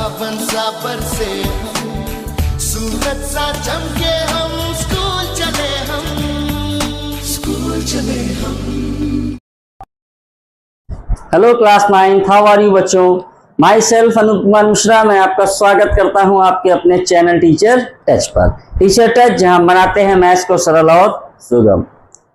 सावन सा बरसे सूरज सा चमके हम स्कूल चले हम। Hello class 9, how are you बच्चों। माई सेल्फ अनूप कुमार मिश्रा, मैं आपका स्वागत करता हूं आपके अपने चैनल टीचर टच पर। टीचर टच, जहां बनाते हैं मैथ्स को सरल और सुगम।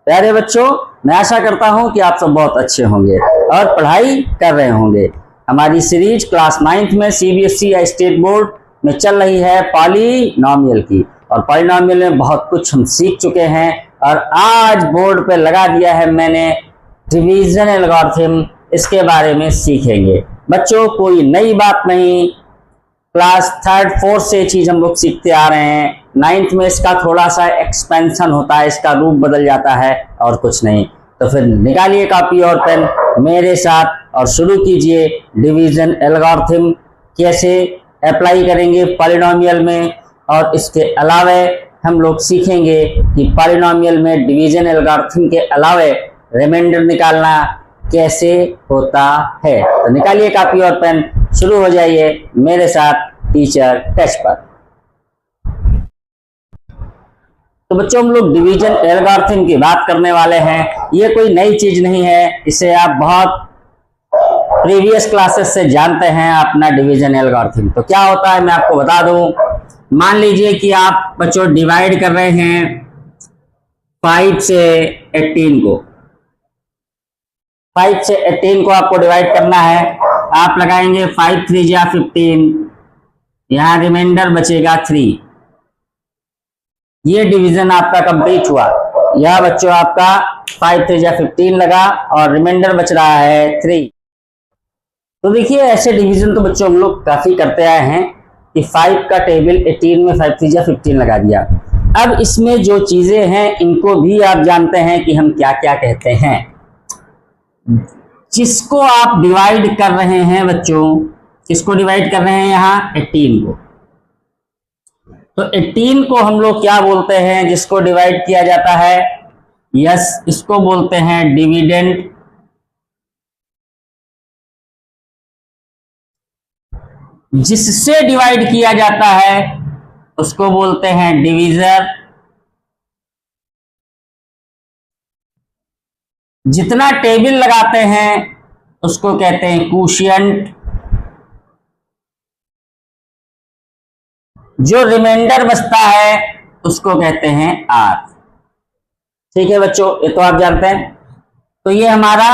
प्यारे बच्चों, मैं आशा करता हूं कि आप सब बहुत अच्छे होंगे और पढ़ाई कर रहे होंगे। हमारी सीरीज क्लास 9th में CBSE या स्टेट बोर्ड में चल रही है पॉलिनोमियल की, और पॉलिनोमियल में बहुत कुछ हम सीख चुके हैं और आज बोर्ड पे लगा दिया है मैंने डिवीजन एल्गोरिथम, इसके बारे में सीखेंगे। बच्चों, कोई नई बात नहीं, क्लास 3rd 4th से चीज हम लोग सीखते आ रहे हैं। 9th में इसका थोड़ा सा एक्सपेंशन होता है, इसका रूप बदल जाता है और कुछ नहीं। तो फिर निकालिए कॉपी और पेन मेरे साथ और शुरू कीजिए डिवीजन एल्गोरिथम कैसे अप्लाई करेंगे पॉलिनोमियल में। और इसके अलावा हम लोग सीखेंगे कि पॉलिनोमियल में डिवीजन एल्गोरिथम के अलावा रिमाइंडर निकालना कैसे होता है। तो निकालिए कॉपी और पेन, शुरू हो जाइए मेरे साथ टीचर टच पर। तो बच्चों, हम लोग डिवीजन एल्गोरिथम की बात करने वाले हैं। ये कोई नई चीज नहीं है, इसे आप बहुत प्रीवियस क्लासेस से जानते हैं अपना डिवीजन एल्गोरिथम। तो क्या होता है मैं आपको बता दूं। मान लीजिए कि आप बच्चों डिवाइड कर रहे हैं 5 से 18 को। 5 से 18 को आपको डिवाइड करना है। आप लगाएंगे 5 3 जा 15, यहां रिमाइंडर बचेगा 3। ये डिवीजन आपका कंप्लीट हुआ। यह बच्चों आपका 5 3 जा 15 लगा और रिमाइंडर बच रहा है 3। तो देखिए, ऐसे डिवीजन तो बच्चों हम लोग काफी करते आए हैं कि 5 का टेबल 18 में 5 3 जा 15 लगा दिया। अब इसमें जो चीजें हैं इनको भी आप जानते हैं कि हम क्या क्या कहते हैं। जिसको आप डिवाइड कर रहे हैं बच्चों, किसको डिवाइड कर रहे हैं यहाँ 18 को। तो 18 को हम लोग क्या बोलते हैं जिसको डिवाइड किया जाता है। यस, इसको बोलते हैं डिविडेंड। जिससे डिवाइड किया जाता है उसको बोलते हैं डिवीजर। जितना टेबल लगाते हैं उसको कहते हैं कोशिएंट। जो रिमाइंडर बचता है उसको कहते हैं आर। ठीक है बच्चों, ये तो आप जानते हैं। तो ये हमारा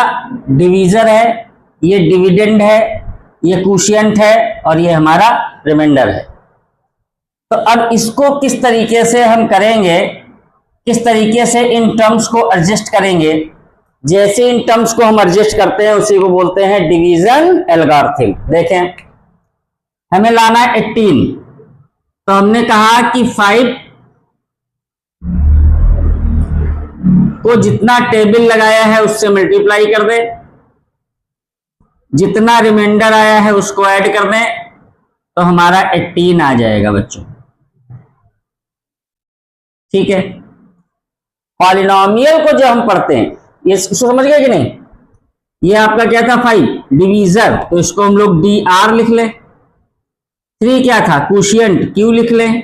डिवीजर है, ये डिविडेंड है, ये कोशिएंट है और ये हमारा रिमाइंडर है। तो अब इसको किस तरीके से हम करेंगे, किस तरीके से इन टर्म्स को एडजस्ट करेंगे। जैसे इन टर्म्स को हम एडजस्ट करते हैं उसी को बोलते हैं डिवीजन एल्गोरिथम। देखें, हमें लाना है 18, तो हमने कहा कि 5 को जितना टेबल लगाया है उससे मल्टीप्लाई कर दे, जितना रिमाइंडर आया है उसको ऐड कर दें, तो हमारा 18 आ जाएगा बच्चों। ठीक है। पॉलिनोमियल को जो हम पढ़ते हैं, ये समझ गए कि नहीं। ये आपका क्या था 5 डिवीजर, तो इसको हम लोग DR लिख लें। 3 क्या था कोशिएंट, Q लिख लें।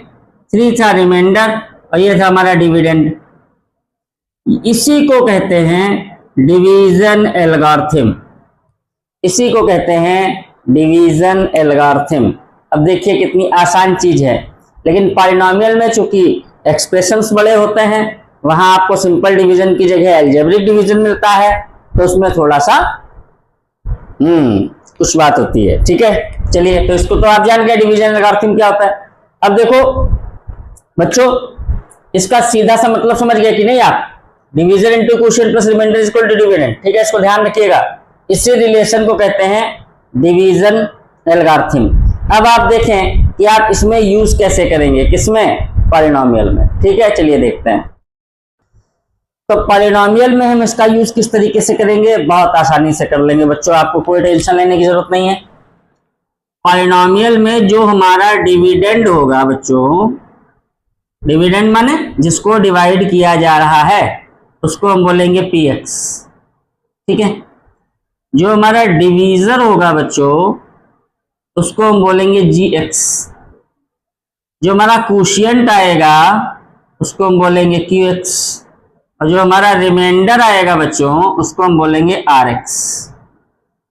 3 था रिमाइंडर और ये था हमारा डिविडेंड। इसी को कहते हैं डिवीजन एल्गोरिथम। इसी को कहते हैं डिवीजन एल्गोरिथम। अब देखिए कितनी आसान चीज है, लेकिन पॉलिनोमियल में चूंकि एक्सप्रेशंस बड़े होते हैं, वहां आपको सिंपल डिवीजन की जगह अलजेब्रिक डिवीजन मिलता है, तो उसमें थोड़ा सा कुछ बात होती है। ठीक है, चलिए, तो इसको तो आप जान गए डिवीजन एल्गोरिथम क्या होता है। अब देखो बच्चों, इसका सीधा सा मतलब समझ गए कि नहीं आप। Division into quotient plus remainder is equal to dividend. ठीक है, इसको ध्यान रखिएगा। इसी रिलेशन को कहते हैं डिवीजन एल्गोरिथम। अब आप देखें कि आप इसमें यूज कैसे करेंगे, किसमें, पॉलिनोमियल में। ठीक है, चलिए देखते हैं। तो पॉलिनोमियल में हम इसका यूज किस तरीके से करेंगे, बहुत आसानी से कर लेंगे बच्चों, आपको कोई टेंशन लेने की जरूरत नहीं है। पॉलिनोमियल में जो हमारा डिविडेंड होगा बच्चों, डिविडेंड माने जिसको डिवाइड किया जा रहा है, उसको हम बोलेंगे px। ठीक है। जो हमारा डिवीजर होगा बच्चों, उसको हम बोलेंगे gx। जो हमारा क्वोशिएंट आएगा उसको हम बोलेंगे qx, और जो हमारा रिमाइंडर आएगा बच्चों उसको हम बोलेंगे rx।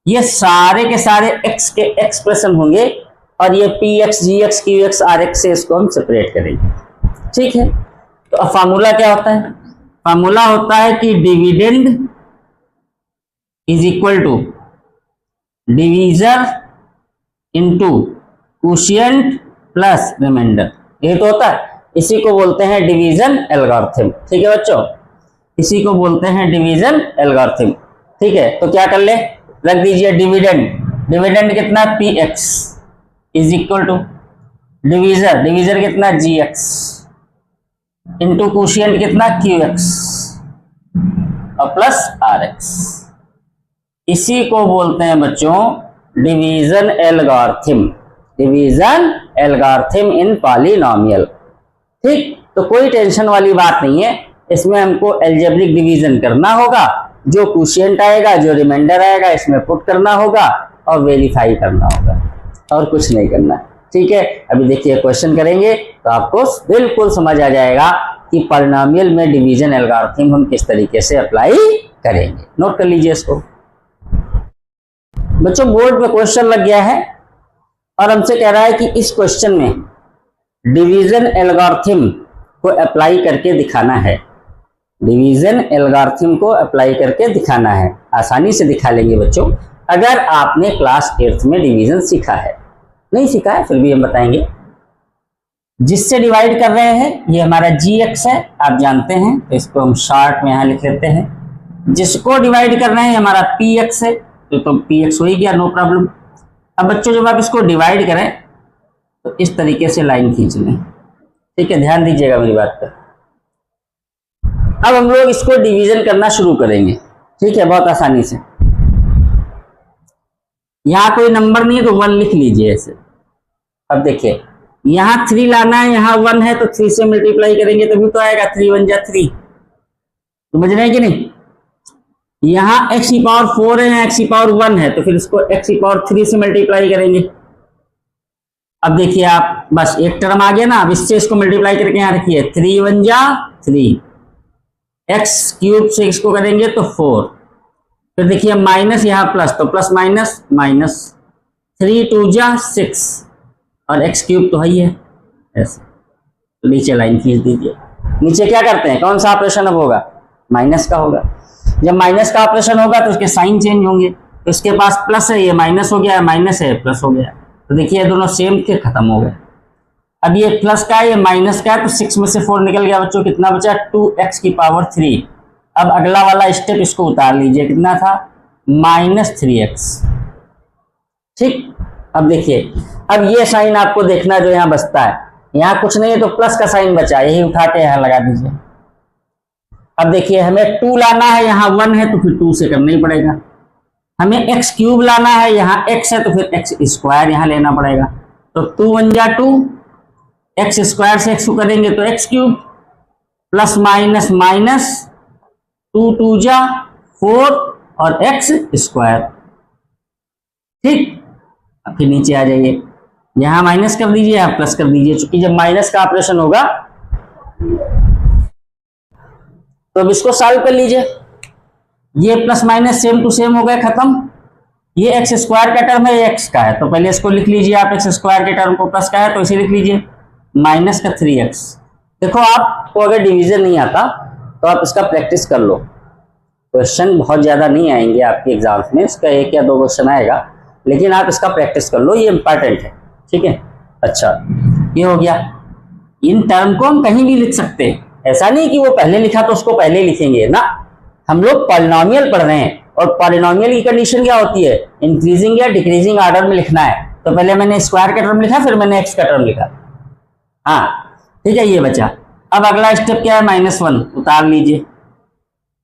ये सारे के सारे x के एक्सप्रेशन होंगे, और ये px, gx, qx, rx से इसको हम सेपरेट करेंगे। ठीक है, तो अब फार्मूला क्या होता है? फार्मूला होता है कि dividend is equal to divisor into quotient plus remainder. ये तो होता है, इसी को बोलते हैं डिवीजन एल्गोरिथम। ठीक है बच्चों, इसी को बोलते हैं डिवीजन एल्गोरिथम। ठीक है, तो क्या कर ले, रख दीजिए डिविडेंड। डिविडेंड कितना? px is equal to divisor, divisor कितना? gx इंटू क्वोशिएंट कितना? qx और प्लस rx। इसी को बोलते हैं बच्चों division algorithm. Division algorithm in polynomial. ठीक, तो कोई टेंशन वाली बात नहीं है, इसमें हमको अलजेब्रिक डिवीजन करना होगा। जो क्वोशिएंट आएगा, जो रिमाइंडर आएगा, इसमें पुट करना होगा और वेरीफाई करना होगा, और कुछ नहीं करना। ठीक है, अभी देखिए क्वेश्चन करेंगे तो आपको बिल्कुल समझ आ जाएगा कि पॉलिनोमियल में डिवीजन एल्गोरिथम हम किस तरीके से अप्लाई करेंगे। नोट कर लीजिए इसको। बच्चों बोर्ड पे क्वेश्चन लग गया है और हमसे कह रहा है कि इस क्वेश्चन में डिवीजन एल्गोरिथम को अप्लाई करके दिखाना है। डिवीजन एल्गोरिथम को अप्लाई करके दिखाना है। आसानी से दिखा लेंगे बच्चों, अगर आपने क्लास 8th में डिवीजन सीखा है। नहीं सीखा है फिर भी हम बताएंगे। जिससे डिवाइड कर रहे हैं ये हमारा gx है, आप जानते हैं, तो इसको हम शॉर्ट में यहां लिख लेते हैं। जिसको डिवाइड कर रहे हैं हमारा px है, तो px हो ही गया, नो प्रॉब्लम। अब बच्चों जब आप इसको डिवाइड करें तो इस तरीके से लाइन खींच लें। ठीक है, ध्यान दीजिएगा मेरी बात पर। अब हम लोग इसको डिवीजन करना शुरू करेंगे। ठीक है, बहुत आसानी से। यहां कोई नंबर नहीं है तो 1 लिख लीजिए ऐसे। अब देखिए यहां 3 लाना है, यहां 1 है, तो 3 से मल्टीप्लाई करेंगे तभी तो आएगा। 3 1 जा 3, समझ रहे हैं कि नहीं? यहां x की पावर 4 है, x की पावर 1 है, तो फिर इसको x की पावर 3 से मल्टीप्लाई करेंगे। अब देखिए आप, बस एक टर्म आ गया ना, अब इससे इसको मल्टीप्लाई करके यहां रखिए। 3 1 जा 3, एक्स क्यूब से इसको करेंगे तो 4, फिर देखिए माइनस यहाँ प्लस, तो प्लस माइनस माइनस, 3 2 जा 6, और एक्स क्यूब तो है ही है ऐसे। तो नीचे लाइन खींच दीजिए। नीचे क्या करते हैं, कौन सा ऑपरेशन अब होगा? माइनस का होगा। जब माइनस का ऑपरेशन होगा तो उसके साइन चेंज होंगे। तो इसके पास प्लस है, ये माइनस हो गया, माइनस है प्लस हो गया। तो देखिए दोनों सेम थे, खत्म हो गए। अब ये प्लस का है, ये माइनस का है, तो 6 में से 4 निकल गया बच्चों। कितना बचा? 2x की पावर 3। अब अगला वाला स्टेप इसको उतार लीजिए, कितना था? -3x। ठीक, अब देखिए, अब ये साइन आपको देखना जो यहाँ बचता है, यहाँ कुछ नहीं है तो प्लस का साइन बचा, यही उठा के यहाँ लगा दीजिए। अब देखिए हमें 2 लाना है, यहाँ 1 है तो फिर 2 से करना ही पड़ेगा। हमें x क्यूब लाना है, यहाँ x है तो फिर x स्क्वायर यहाँ लेना पड़ेगा। तो 2 1 जा 2, एक्स स्क्वायर से x को करेंगे तो x cube, plus minus minus, 2 2 जा 4 और x स्क्वायर। ठीक, अब फिर नीचे आ जाइए, यहां माइनस कर दीजिए, यहां प्लस कर दीजिए। चूंकि जब माइनस का ऑपरेशन होगा तो अब इसको सॉल्व कर लीजिए। ये plus minus same to same हो गए, खत्म। ये एक्स स्क्वायर का टर्म है, ये एक्स का है, तो पहले इसको लिख लीजिए आप। एक्स स्क्वायर के टर्म को प्लस का है तो इसे लिख लीजिए, माइनस का 3x। देखो आपको अगर डिवीजन नहीं आता तो आप इसका प्रैक्टिस कर लो। क्वेश्चन बहुत ज्यादा नहीं आएंगे आपके एग्जाम्स में, इसका 1 या 2 क्वेश्चन आएगा, लेकिन आप इसका प्रैक्टिस कर लो, ये इंपॉर्टेंट है। ठीक है, अच्छा ये हो गया। इन टर्म को हम कहीं भी लिख सकते हैं, ऐसा नहीं कि वो पहले लिखा तो उसको पहले लिखेंगे ना। हम लोग पॉलिनोमियल पढ़ रहे हैं, और पॉलिनोमियल की कंडीशन क्या होती है? इंक्रीजिंग या डिक्रीजिंग ऑर्डर में लिखना है। तो पहले मैंने स्क्वायर का टर्म लिखा, फिर मैंने एक्स का टर्म लिखा। हाँ ठीक है, ये बचा। अब अगला स्टेप क्या है? -1 उतार लीजिए,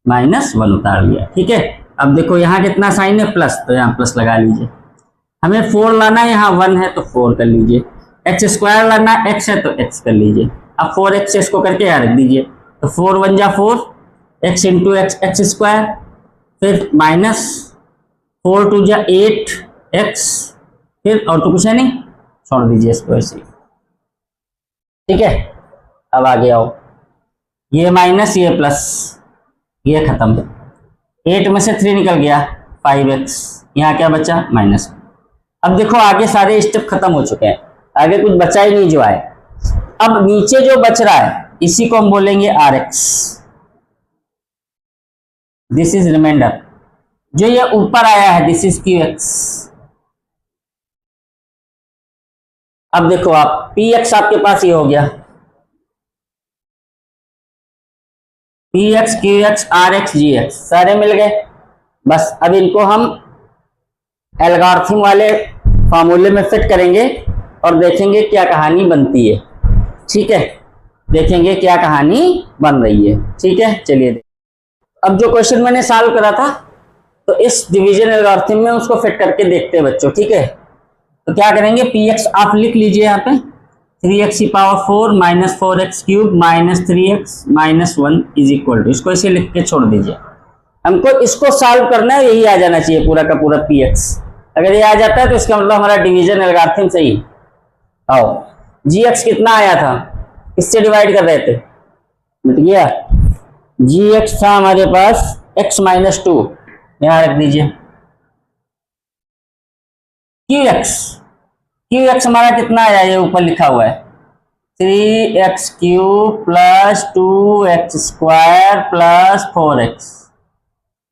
-1 उतार लिया। ठीक है, अब देखो यहाँ कितना साइन है? प्लस, तो यहाँ प्लस लगा लीजिए। हमें 4 लाना है, यहाँ 1 है तो 4 कर लीजिए। एक्स स्क्वायर लाना, x है तो x कर लीजिए। अब 4x इसको करके यहाँ रख दीजिए, तो 4 1 जा 4, x इंटू एक्स स्क्वायर, फिर -4 2 जा 8x फिर और तो कुछ है नहीं, छोड़ दीजिए इसको ऐसे ही। ठीक है, अब आगे आओ, ये माइनस ये प्लस, ये खत्म। 8 में से 3 निकल गया, 5x, यहाँ क्या बचा माइनस। अब देखो आगे सारे स्टेप खत्म हो चुके हैं, आगे कुछ बचा ही नहीं जो आए। अब नीचे जो बच रहा है इसी को हम बोलेंगे rx, दिस इज रिमाइंडर। जो ये ऊपर आया है दिस इज qx। अब देखो आप px आपके पास ये हो गया, px qx rx gx सारे मिल गए। बस अब इनको हम एल्गोरिथम वाले फॉर्मूले में फिट करेंगे और देखेंगे क्या कहानी बनती है। ठीक है, देखेंगे क्या कहानी बन रही है। ठीक है, चलिए अब जो क्वेश्चन मैंने सॉल्व करा था तो इस डिवीजन एल्गोरिथम में उसको फिट करके देखते हैं बच्चों। ठीक है, तो क्या करेंगे, px आप लिख लीजिए यहाँ पे 3x की power 4 minus 4x cube minus 3x minus 1 is equal to, इसको ऐसे लिख के छोड़ दीजिए। हमको इसको सॉल्व करना है, यही आ जाना चाहिए पूरा का पूरा px। अगर ये आ जाता है तो इसका मतलब हमारा डिवीजन एल्गोरिथम सही। आओ, gx कितना आया था, किससे डिवाइड कर रहे थे, मिट गया। gx था हमारे पास x माइनस 2, यहां रख दीजिए। qx हमारा कितना आया, ये ऊपर लिखा हुआ है 3x cube plus 2x square plus 4x।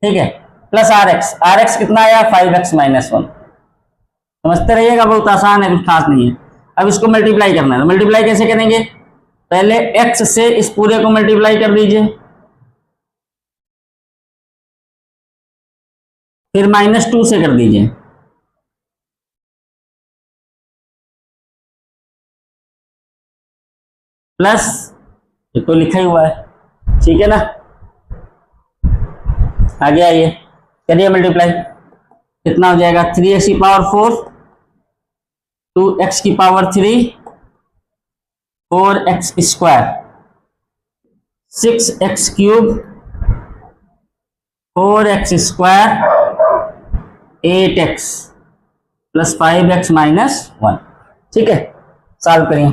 ठीक है, प्लस rx कितना आया 5x माइनस 1। समझते रहिएगा, बहुत आसान है, कुछ खास नहीं है। अब इसको मल्टीप्लाई करना है, मल्टीप्लाई कैसे करेंगे, पहले x से इस पूरे को मल्टीप्लाई कर दीजिए, फिर माइनस 2 से कर दीजिए, प्लस ये तो लिखा ही हुआ है। ठीक है ना, आगे आइए करिए मल्टीप्लाई, कितना हो जाएगा 3x की पावर 4, 2x की power 3, 4x square, 6x cube, 4x square, 8x plus 5x minus 1। ठीक है, सॉल्व करिए।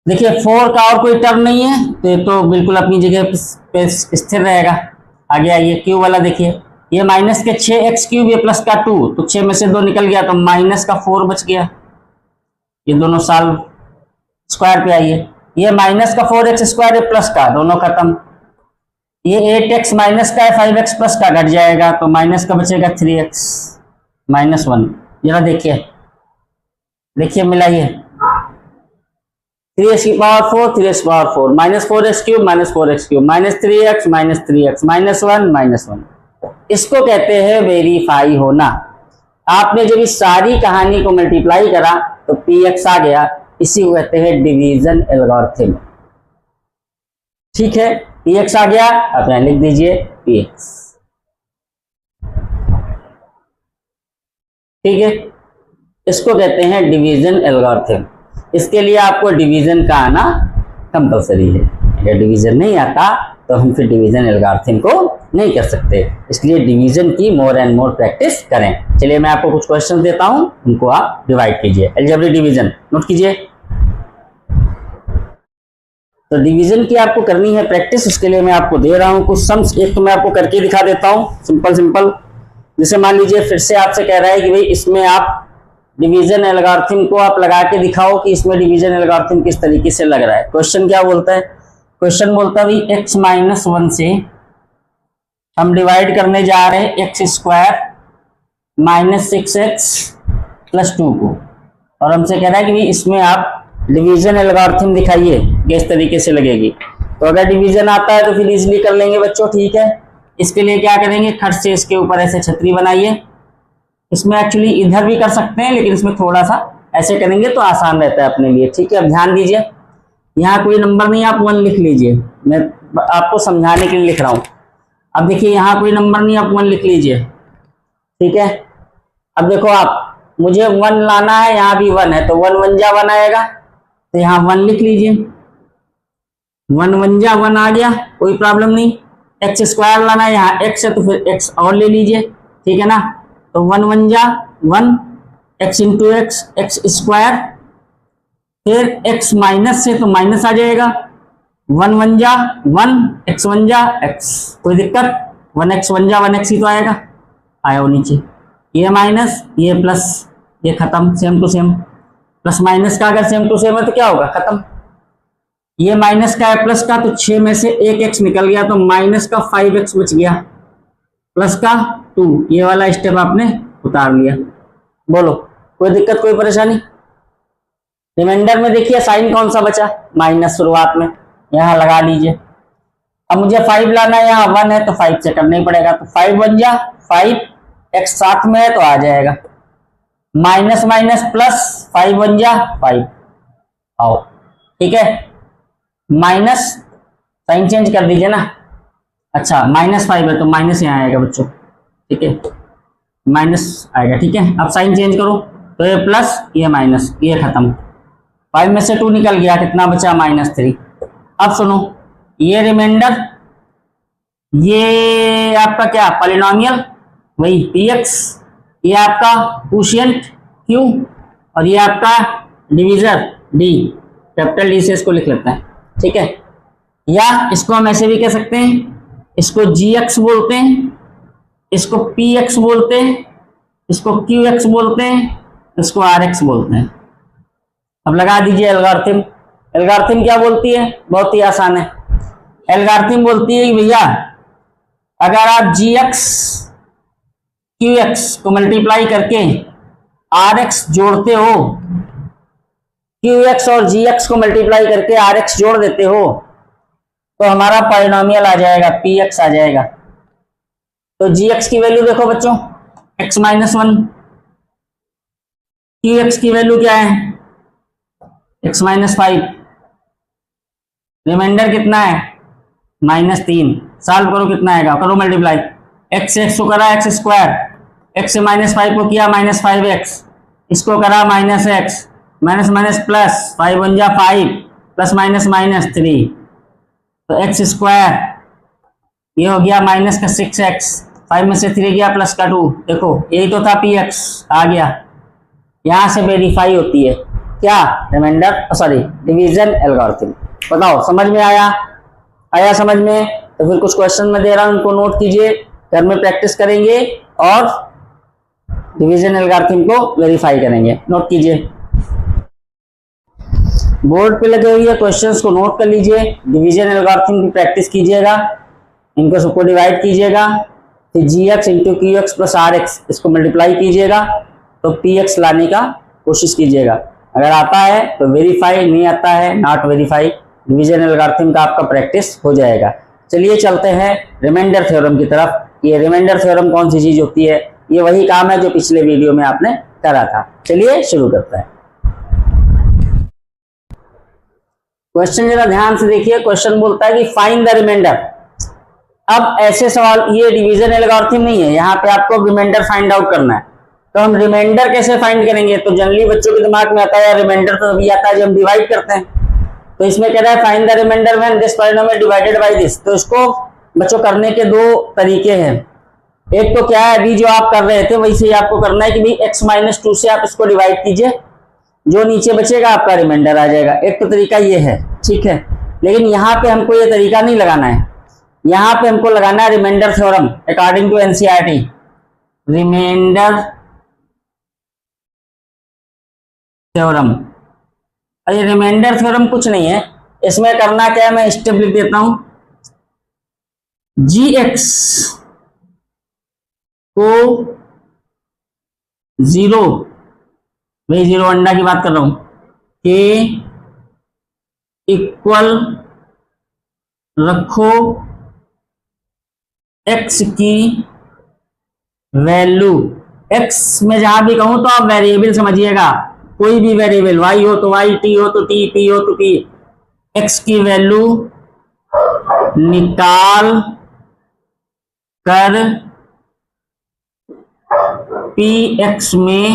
देखिए 4 का और कोई टर्म नहीं है तो ये तो बिल्कुल अपनी जगह पे स्थिर रहेगा। आगे आइए क्यूब वाला, देखिए ये माइनस के 6x क्यूब, ये प्लस का 2, तो 6 में से 2 निकल गया तो माइनस का 4 बच गया। ये दोनों सॉल्व, स्क्वायर पे आइए, ये माइनस का 4x स्क्वायर है प्लस का, दोनों खत्म। ये 8x माइनस का है, 5x प्लस का घट जाएगा तो माइनस का बचेगा 3x माइनस 1। जरा देखिए, देखिए मिलाइए, 3x की पावर 4, 3x की power 4, minus 4x cube minus 4x cube, minus 3x minus 3x minus 1 minus 1। इसको कहते हैं वेरीफाई होना। आपने जब इस सारी कहानी को मल्टीप्लाई करा तो px आ गया, इसी को कहते हैं डिवीजन एल्गोरिथम। ठीक है, px आ गया, आप यहां लिख दीजिए px। ठीक है, इसको कहते हैं डिवीजन एल्गोरिथम। इसके लिए आपको डिवीजन का आना कंपलसरी है, अगर डिवीजन नहीं आता तो हम फिर डिवीजन एल्गोरिथम को नहीं कर सकते। इसलिए डिवीजन की मोर एंड मोर प्रैक्टिस करें। चलिए मैं आपको कुछ क्वेश्चन देता हूं, उनको आप डिवाइड कीजिए। अलजेब्रिक डिवीजन नोट कीजिए। तो डिवीजन की आपको करनी है प्रैक्टिस, उसके लिए मैं आपको दे रहा हूं कुछ सम्स। एक तो मैं आपको करके दिखा देता हूं सिंपल सिंपल। जैसे मान लीजिए फिर से आपसे कह रहा है कि भाई इसमें आप डिवीजन एल्गोरिथम को आप लगा के दिखाओ कि इसमें डिवीजन एल्गोरिथम किस तरीके से लग रहा है। क्वेश्चन क्या बोलता है, क्वेश्चन बोलता है भाई x माइनस 1 से हम डिवाइड करने जा रहे हैं x square minus 6x plus 2 को, और हमसे कह रहा है कि भाई इसमें आप डिवीजन एल्गोरिथम दिखाइए कि इस तरीके से लगेगी। तो अगर डिवीजन आता है तो फिर इजीली कर लेंगे बच्चों। ठीक है, इसके लिए क्या करेंगे, खट से इसके ऊपर ऐसे छतरी बनाइए। इसमें एक्चुअली इधर भी कर सकते हैं, लेकिन इसमें थोड़ा सा ऐसे करेंगे तो आसान रहता है अपने लिए। ठीक है, अब ध्यान दीजिए, यहाँ कोई नंबर नहीं, आप 1 लिख लीजिए, मैं आपको समझाने के लिए लिख रहा हूँ। अब देखिए यहाँ कोई नंबर नहीं, आप 1 लिख लीजिए। ठीक है, अब देखो आप, मुझे 1 लाना है, यहाँ भी 1 है तो 1 1 जा 1 आएगा, तो यहाँ 1 लिख लीजिए। 1 1 जा 1 आ गया, कोई प्रॉब्लम नहीं। x स्क्वायर लाना है, यहाँ x है तो फिर x और ले लीजिए। ठीक है ना, तो 1 1 जा 1, x into x, x square, फिर x माइनस से तो माइनस आ जाएगा, 1 1 जा 1, x 1 जा x, कोई दिक्कत, 1x 1 जा 1x ही तो आएगा, आया वो नीचे, ये माइनस ये प्लस, ये खत्म, same to same, plus minus का अगर सेम टू सेम है तो क्या होगा, खत्म, ये माइनस का है प्लस का, तो 6 में से एक x निकल गया तो माइनस का 5x बच गया, प्लस का 2, ये वाला स्टेप आपने उतार लिया। बोलो कोई दिक्कत कोई परेशानी? रिमाइंडर में देखिए साइन कौन सा बचा, माइनस शुरुआत में, यहां लगा लीजिए। अब मुझे 5 लाना है, यहाँ 1 है तो 5 से करना ही पड़ेगा, तो 5 1 जा 5, x साथ में है तो आ जाएगा, माइनस माइनस प्लस, 5 1 जा 5, आओ ठीक है, माइनस साइन चेंज कर दीजिए ना, अच्छा -5 है तो माइनस यहाँ आएगा बच्चों, ठीक है, माइनस आएगा, ठीक है। अब साइन चेंज करो तो ये प्लस ये माइनस, ये खत्म, 5 में से 2 निकल गया, कितना बचा, -3। अब सुनो, ये रिमाइंडर, ये आपका क्या पॉलिनोमियल, वही px, ये आपका क्वोशिएंट q, और ये आपका डिवीजर d, कैपिटल D से इसको लिख लेते हैं, ठीक है। या इसको हम ऐसे भी कह सकते हैं, इसको gx बोलते हैं, इसको px बोलते हैं, इसको qx बोलते हैं, इसको rx बोलते हैं। अब लगा दीजिए एल्गोरिथम। एल्गोरिथम क्या बोलती है, बहुत ही आसान है, एल्गोरिथम बोलती है कि भैया अगर आप gx qx को मल्टीप्लाई करके rx जोड़ते हो, qx और gx को मल्टीप्लाई करके rx जोड़ देते हो, तो हमारा पॉलिनोमियल आ जाएगा, px आ जाएगा। तो gx की वैल्यू देखो बच्चों, x -1, qx की वैल्यू क्या है, x -5, रिमाइंडर कितना है, -3, सॉल्व करो कितना आएगा, करो मल्टीप्लाई, x से x को करा x स्क्वायर, x से -5 को किया -5x, इसको करा -x, माइनस माइनस प्लस, 5 1 जा 5, प्लस माइनस -3, तो x स्क्वायर, ये हो गया माइनस का 6x, 5 में से 3 गया प्लस का 2, देखो यही तो था px, आ गया, यहां से वेरीफाई होती है क्या, रिमाइंडर सॉरी डिवीजन एल्गोरिथम। बताओ समझ में आया, आया समझ में? तो फिर कुछ क्वेश्चन में दे रहा हूं, उनको नोट कीजिए, घर में प्रैक्टिस करेंगे और डिवीजन एल्गोरिथम को वेरीफाई करेंगे, नोट कीजिए, बोर्ड पे लगे हुए क्वेश्चंस को नोट कर लीजिए, डिवीजन एल्गोरिथम की प्रैक्टिस कीजिएगा, इनको सबको डिवाइड कीजिएगा, फिर gx into Q plus rx इसको मल्टीप्लाई कीजिएगा, तो px लाने का कोशिश कीजिएगा, अगर आता है तो वेरीफाई, नहीं आता है नॉट वेरीफाई, डिवीजन एल्गोरिथम का आपका प्रैक्टिस हो जाएगा। चलिए चलते हैं रिमाइंडर थ्योरम की तरफ। ये रिमाइंडर थ्योरम कौन सी चीज होती है, ये वही काम है जो पिछले वीडियो में आपने करा था। चलिए शुरू करते हैं। क्वेश्चन जरा ध्यान से देखिए, क्वेश्चन बोलता है कि फाइंड द रिमाइंडर। अब ऐसे सवाल, ये डिवीजन एल्गोरिथम नहीं है, यहाँ पे आपको रिमाइंडर फाइंड आउट करना है, तो हम रिमाइंडर कैसे फाइंड करेंगे? तो जनरली बच्चों के दिमाग में आता है रिमाइंडर तो अभी आता है जब हम डिवाइड करते हैं, तो इसमें कह रहा है find the remainder when this polynomial divided by this. तो इसको बच्चों करने के दो तरीके हैं, एक तो क्या है, अभी जो आप कर रहे थे वैसे ही आपको करना है कि भाई x-2 से आप इसको डिवाइड कीजिए, जो नीचे बचेगा आपका रिमाइंडर आ जाएगा। एक तो तरीका ये है, ठीक है, लेकिन यहाँ पे हमको ये तरीका नहीं लगाना है, यहाँ पे हमको लगाना है remainder theorem according to NCERT, remainder theorem. और ये रिमाइंडर थ्योरम कुछ नहीं है, इसमें करना क्या है, मैं स्टेप लिख देता हूं, gx को 0, वही 0 अंडा की बात कर रहा हूं, के इक्वल रखो x की वैल्यू, x में जहां भी कहूं तो आप वेरिएबल समझिएगा, कोई भी वेरिएबल, y हो तो y, t हो तो t, p हो तो p, x की वैल्यू निकाल कर px में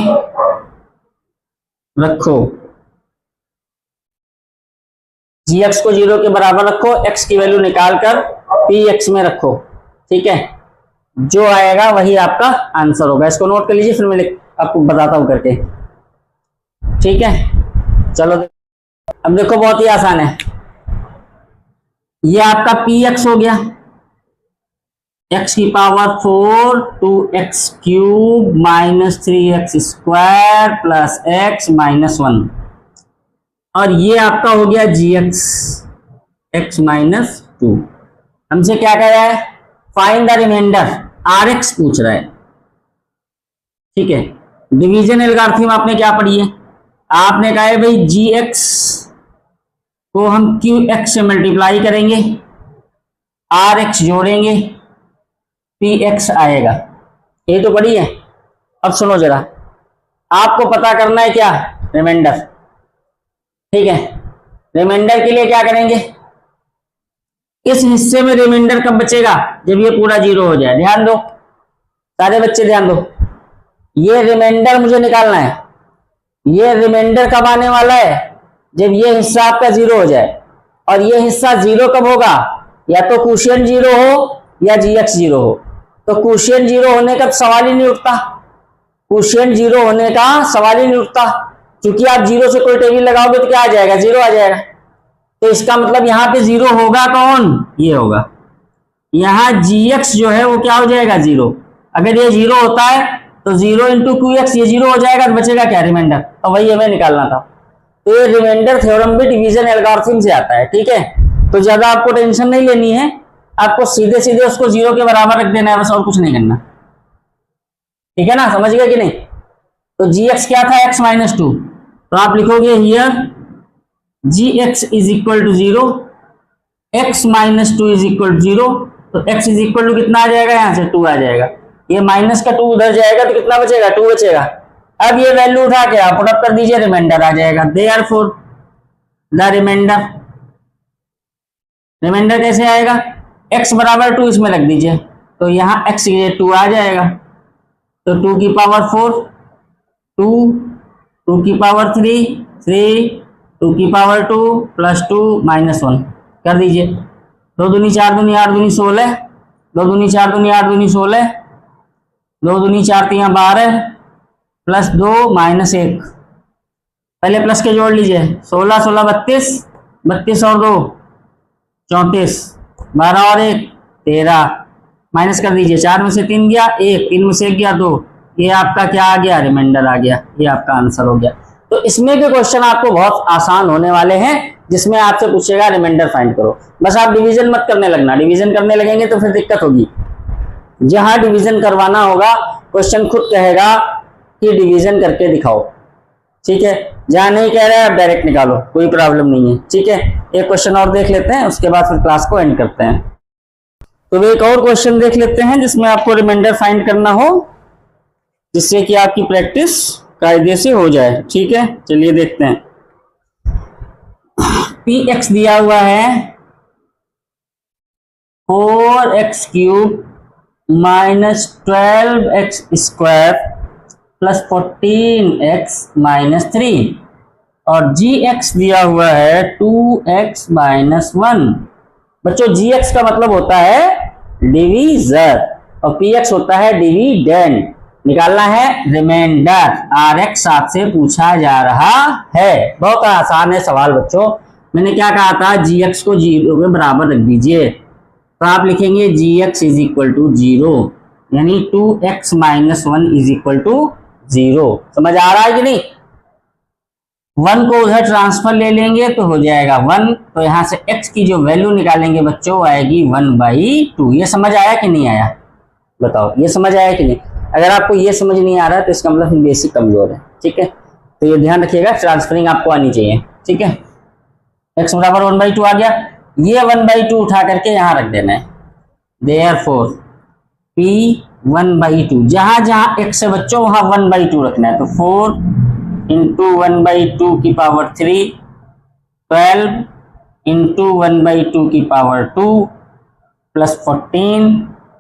रखो, gx को 0 के बराबर रखो, x की वैल्यू निकाल कर px में रखो, ठीक है, जो आएगा वही आपका आंसर होगा। इसको नोट कर लीजिए, फिर मैं आपको बताता हूं करके, ठीक है। चलो अब देखो, बहुत ही आसान है। ये आपका पी एक्स हो गया, एक्स की power 4 two x cube minus 3x square plus x minus 1, और ये आपका हो गया जी एक्स, एक्स माइनस 2। हमसे क्या कह रहा है, find the remainder, r x पूछ रहा है, ठीक है। डिवीजन एल्गोरिथम आपने क्या पढ़ी है, आपने कहा है भाई जी एक्स को हम क्यू एक्स से मल्टीप्लाई करेंगे, आर एक्स जोड़ेंगे, पी एक्स आएगा, ये तो पढ़ी है। अब सुनो जरा, आपको पता करना है क्या, रिमाइंडर, ठीक है। रिमाइंडर के लिए क्या करेंगे, इस हिस्से में रिमाइंडर कब बचेगा, जब ये पूरा जीरो हो जाए। ध्यान दो सारे बच्चे, ध्यान दो, ये रिमाइंडर मुझे निकालना है। ये रिमाइंडर कब आने वाला है, जब ये हिस्सा आपका जीरो हो जाए। और ये हिस्सा जीरो कब होगा, या तो क्वोशिएंट जीरो हो या जी एक्स जीरो हो। तो क्वोशिएंट जीरो होने का सवाल ही नहीं उठता, क्वोशिएंट जीरो होने का सवाल ही नहीं उठता, क्योंकि आप जीरो से कोई टेबल लगाओगे तो क्या आ जाएगा, जीरो आ जाएगा। तो इसका मतलब यहाँ पे जीरो होगा कौन, ये होगा। यहाँ जी एक्स जो है वो क्या हो जाएगा, जीरो। अगर ये जीरो होता है तो जीरो इंटू क्यू एक्स, ये जीरो हो जाएगा, तो बचेगा क्या, रिमाइंडर। तो वही हमें निकालना था। तो ये रिमाइंडर थ्योरम भी डिवीजन एल्गोरिथम से आता है, ठीक है। तो ज्यादा आपको टेंशन नहीं लेनी है, आपको सीधे सीधे उसको जीरो के बराबर रख देना है बस, और कुछ नहीं करना, ठीक है ना, समझ गए कि नहीं। तो जी एक्स क्या था, एक्स माइनस 2, तो आप लिखोगे here g x is equal to 0, x minus 2 is equal to 0। तो एक्स इज इक्वल टू कितना आ जाएगा, यहां से 2 आ जाएगा, ये माइनस का 2 उधर जाएगा तो कितना बचेगा, 2 बचेगा। अब ये वैल्यू उठा के आप पुट अप कर दीजिए, रिमाइंडर आ जाएगा। देयरफॉर द रिमाइंडर, रिमाइंडर कैसे आएगा, x बराबर 2 इसमें रख दीजिए, तो यहाँ x ये 2 आ जाएगा, तो 2 की पावर 4 2, 2 की पावर 3 3, 2 की पावर 2 प्लस 2 माइनस 1 कर दीजिए। 2 दूनी 4 दूनी 8 दूनी 16, 2 दूनी 4 दूनी 8 दूनी 16, 2 दूनी 4 3 12 प्लस 2 माइनस 1, पहले प्लस के जोड़ लीजिए, 16 16 32, 32 और 2 34, 12 और 1 13, माइनस कर दीजिए, 4 में से 3 गया 1, 3 में से 1 गया 2, ये आपका क्या आ गया, रिमाइंडर आ गया, ये आपका आंसर हो गया। तो इसमें के क्वेश्चन आपको बहुत आसान होने वाले हैं, जिसमें आपसे पूछेगा रिमाइंडर फाइंड करो। बस आप डिवीजन मत करने लगना, डिवीजन करने लगेंगे तो फिर दिक्कत होगी। जहां डिवीजन करवाना होगा क्वेश्चन खुद कहेगा कि डिवीजन करके दिखाओ, ठीक है। जहां नहीं कह रहे हैं आप डायरेक्ट निकालो, कोई प्रॉब्लम नहीं है, ठीक है। एक क्वेश्चन और देख लेते हैं, उसके बाद फिर क्लास को एंड करते हैं। तो एक और क्वेश्चन देख लेते हैं जिसमें आपको रिमाइंडर फाइंड करना हो, जिससे कि आपकी प्रैक्टिस कायदे से हो जाए, ठीक है। चलिए देखते हैं। पी एक्स दिया हुआ है 4x cube minus 12x square plus 14x minus 3, और जी एक्स दिया हुआ है 2x माइनस 1। बच्चों जी एक्स का मतलब होता है डिवीजर और पी एक्स होता है डिविडेंड। निकालना है रिमाइंडर, आर एक्स आपसे पूछा जा रहा है। बहुत आसान है सवाल बच्चों। मैंने क्या कहा था, जी एक्स को 0 के बराबर रख दीजिए, तो आप लिखेंगे जी एक्स इज इक्वल टू 0, यानी 2x minus 1 is equal to 0। समझ आ रहा है कि नहीं। 1 को उधर ट्रांसफर ले लेंगे तो हो जाएगा 1, तो यहां से x की जो वैल्यू निकालेंगे बच्चों आएगी 1/2। ये समझ आया कि नहीं आया, बताओ, ये समझ आया कि नहीं। अगर आपको ये समझ नहीं आ रहा तो इसका मतलब बेसिक कमजोर है, ठीक है। तो ये ध्यान रखिएगा, ट्रांसफरिंग आपको आनी चाहिए, ठीक है। x बराबर 1/2 आ गया, ये 1/2 उठा करके यहां रख देना है। देयरफॉर p 1/2, जहां जहां x है बच्चों वहां 1/2 रखना है। तो 4 इंटू 1/2 की पावर 3, 12 इंटू 1/2 की पावर 2 प्लस 14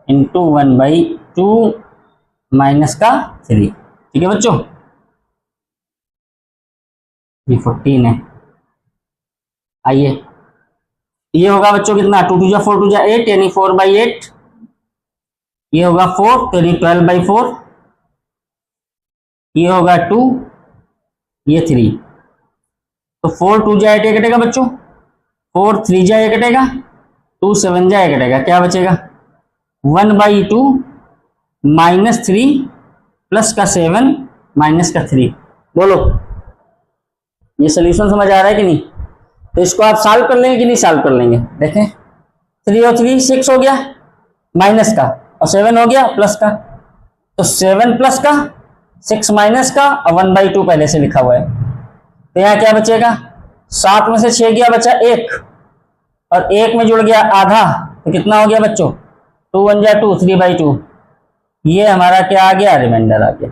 इंटू 1/2 माइनस का 3, ठीक है बच्चों। ये 14 है। आइए, ये होगा बच्चों कितना, 2 2 4 2 8, यानी 4/8। ये होगा 4, तो यानी 12/4। ये होगा 2, ये 3, तो 4 2 जा 8 कटेगा बच्चों, 4 3 जा कटेगा, 2 7 जा कटेगा, क्या बचेगा 1/2 -3 प्लस का 7 माइनस का 3। बोलो ये सोल्यूशन समझ आ रहा है कि नहीं? तो इसको आप सॉल्व कर लेंगे कि नहीं सॉल्व कर लेंगे? देखें 3 और 3 6 हो गया माइनस का, और 7 हो गया प्लस का, तो 7 प्लस का 6 माइनस का और 1/2 पहले से लिखा हुआ है। तो यहाँ क्या बचेगा, 7 में से 6 गया बचा 1, और 1 में जुड़ गया आधा, तो कितना हो गया बच्चों 2 1 जा 2, 3/2। ये हमारा क्या आ गया, रिमाइंडर आ गया।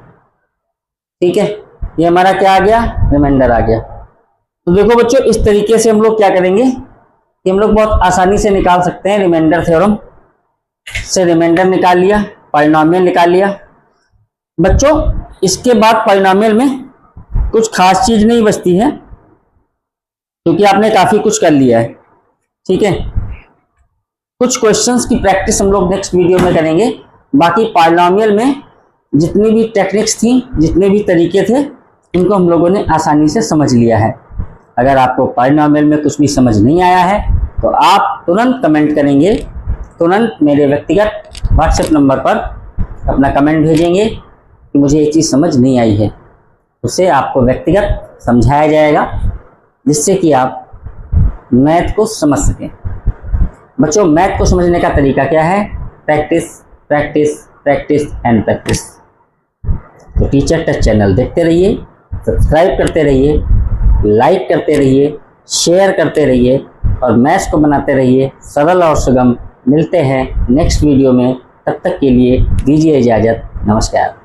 ठीक है, ये हमारा क्या आ गया, रिमाइंडर आ गया। तो देखो बच्चों इस तरीके से हम लोग क्या करेंगे कि हम लोग बहुत आसानी से निकाल सकते हैं। रिमाइंडर थ्योरम से रिमाइंडर निकाल लिया, पॉलिनोमियल निकाल लिया। बच्चों इसके बाद पॉलिनोमियल में कुछ खास चीज नहीं बचती है, क्योंकि आपने काफी कुछ कर लिया है। ठीक है, कुछ क्वेश्चंस की प्रैक्टिस हम लोग नेक्स्ट वीडियो में करेंगे। बाकी पॉलिनोमियल में जितनी भी टेक्निक्स थी, जितने भी तरीके थे, इनको हम लोगों ने आसानी से समझ लिया है। अगर आपको पॉलिनोमियल में कुछ भी समझ नहीं आया है तो आप तुरंत कमेंट करेंगे, तुरंत मेरे व्यक्तिगत व्हाट्सएप नंबर पर अपना कमेंट भेजेंगे कि मुझे ये चीज़ समझ नहीं आई है। उसे आपको व्यक्तिगत समझाया जाएगा, जिससे कि आप मैथ को समझ सकें। बच्चों मैथ को समझने का तरीका क्या है, practice practice practice and practice. तो टीचर टच चैनल देखते रहिए, सब्सक्राइब करते रहिए, लाइक करते रहिए, शेयर करते रहिए और मैथ्स को बनाते रहिए सरल और सुगम। मिलते हैं नेक्स्ट वीडियो में, तब तक के लिए दीजिए इजाज़त। नमस्कार।